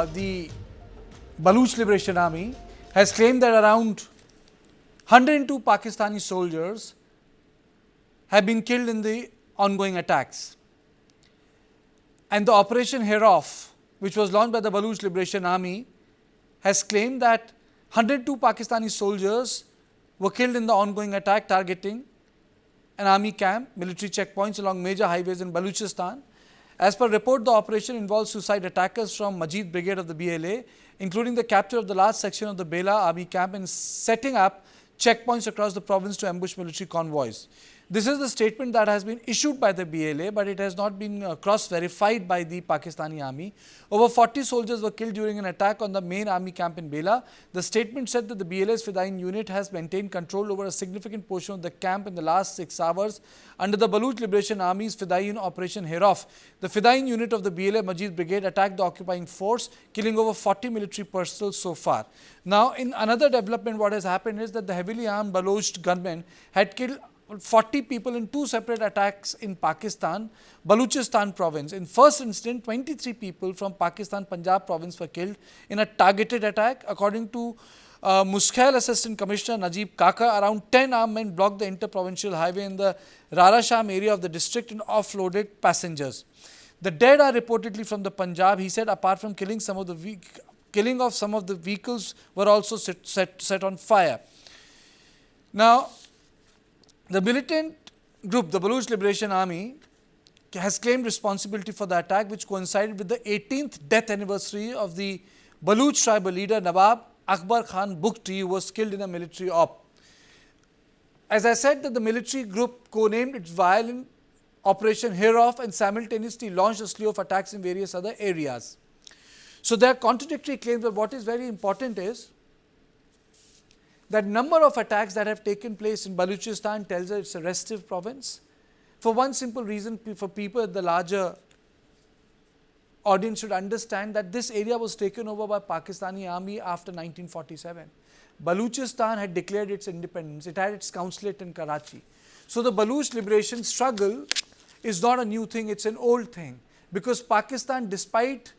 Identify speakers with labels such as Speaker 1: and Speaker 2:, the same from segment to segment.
Speaker 1: the Baloch Liberation Army has claimed that around 102 Pakistani soldiers have been killed in the ongoing attacks. And the Operation Herof, which was launched by the Baloch Liberation Army, has claimed that 102 Pakistani soldiers were killed in the ongoing attack targeting an army camp, military checkpoints along major highways in Balochistan. As per report, the operation involves suicide attackers from Majeed Brigade of the BLA, including the capture of the large section of the Bela army camp and setting up checkpoints across the province to ambush military convoys. This is the statement that has been issued by the BLA, but it has not been cross-verified by the Pakistani army. Over 40 soldiers were killed during an attack on the main army camp in Bela. The statement said that the BLA's Fedayeen unit has maintained control over a significant portion of the camp in the last 6 hours under the Baloch Liberation Army's Fedayeen Operation Herof. The Fedayeen unit of the BLA Majeed Brigade attacked the occupying force, killing over 40 military personnel so far. Now, in another development, what has happened is that the heavily armed Baloch gunmen had killed 40 people in 2 separate attacks in Pakistan, Balochistan province. In first instance, 23 people from Pakistan, Punjab province were killed in a targeted attack. According to Muskhail Assistant Commissioner Najib Kaka, around 10 armed men blocked the inter-provincial highway in the Rarasham area of the district and offloaded passengers. The dead are reportedly from the Punjab. He said apart from killing some of the vehicles were also set on fire. Now, the militant group, the Baloch Liberation Army, has claimed responsibility for the attack, which coincided with the 18th death anniversary of the Baloch tribal leader Nawab Akbar Khan Bukhti, who was killed in a military op. As I said, that the military group co-named its violent Operation Herof and simultaneously launched a slew of attacks in various other areas. So there are contradictory claims, but what is very important is that number of attacks that have taken place in Balochistan tells us it's a restive province. For one simple reason, for people at the larger audience should understand that this area was taken over by Pakistani army after 1947. Balochistan had declared its independence. It had its consulate in Karachi. So the Baloch liberation struggle is not a new thing, it's an old thing. Because Pakistan, despite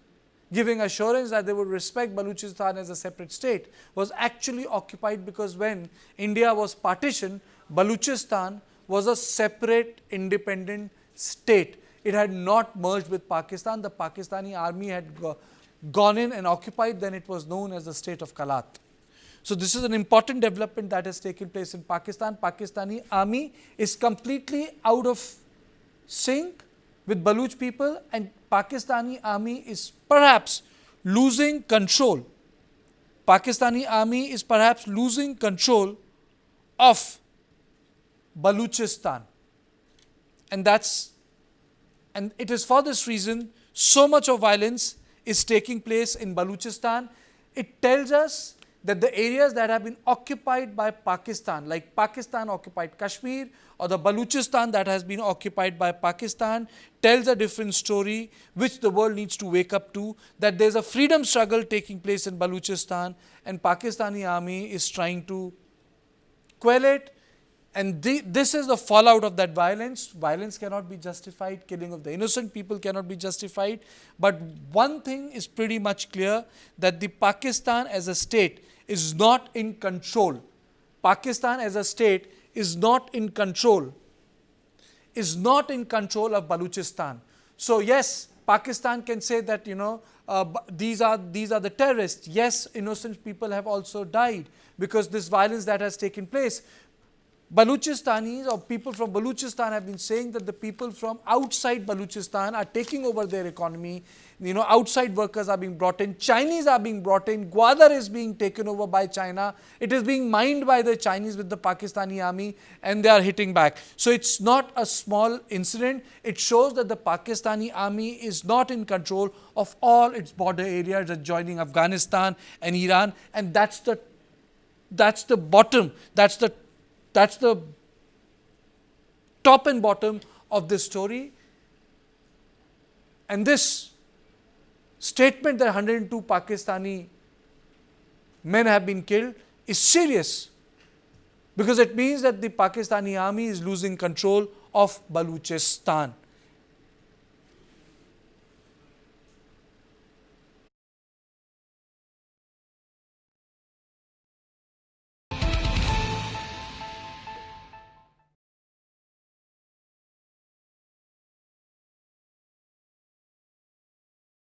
Speaker 1: giving assurance that they would respect Balochistan as a separate state, was actually occupied, because when India was partitioned, Balochistan was a separate independent state. It had not merged with Pakistan. The Pakistani army had gone in and occupied, then it was known as the state of Kalat. So this is an important development that has taken place in Pakistan. Pakistani army is completely out of sync with Baloch people, and Pakistani army is perhaps losing control. Pakistani army is perhaps losing control of Balochistan. And it is for this reason so much of violence is taking place in Balochistan. It tells us that the areas that have been occupied by Pakistan, like Pakistan occupied Kashmir or the Balochistan that has been occupied by Pakistan, tells a different story which the world needs to wake up to, that there is a freedom struggle taking place in Balochistan and Pakistani army is trying to quell it. And this is the fallout of that violence. Violence cannot be justified. Killing of the innocent people cannot be justified. But one thing is pretty much clear, that the Pakistan as a state is not in control. Pakistan as a state is not in control. Is not in control of Balochistan. So yes, Pakistan can say that, these are the terrorists. Yes, innocent people have also died because this violence that has taken place. Balochistanis or people from Balochistan have been saying that the people from outside Balochistan are taking over their economy. Outside workers are being brought in, Chinese are being brought in, Gwadar is being taken over by China. It is being mined by the Chinese with the Pakistani army, and they are hitting back. So it's not a small incident. It shows that the Pakistani army is not in control of all its border areas adjoining Afghanistan and Iran, and that's the bottom. That's the top and bottom of this story. And this statement that 102 Pakistani men have been killed is serious, because it means that the Pakistani army is losing control of Balochistan.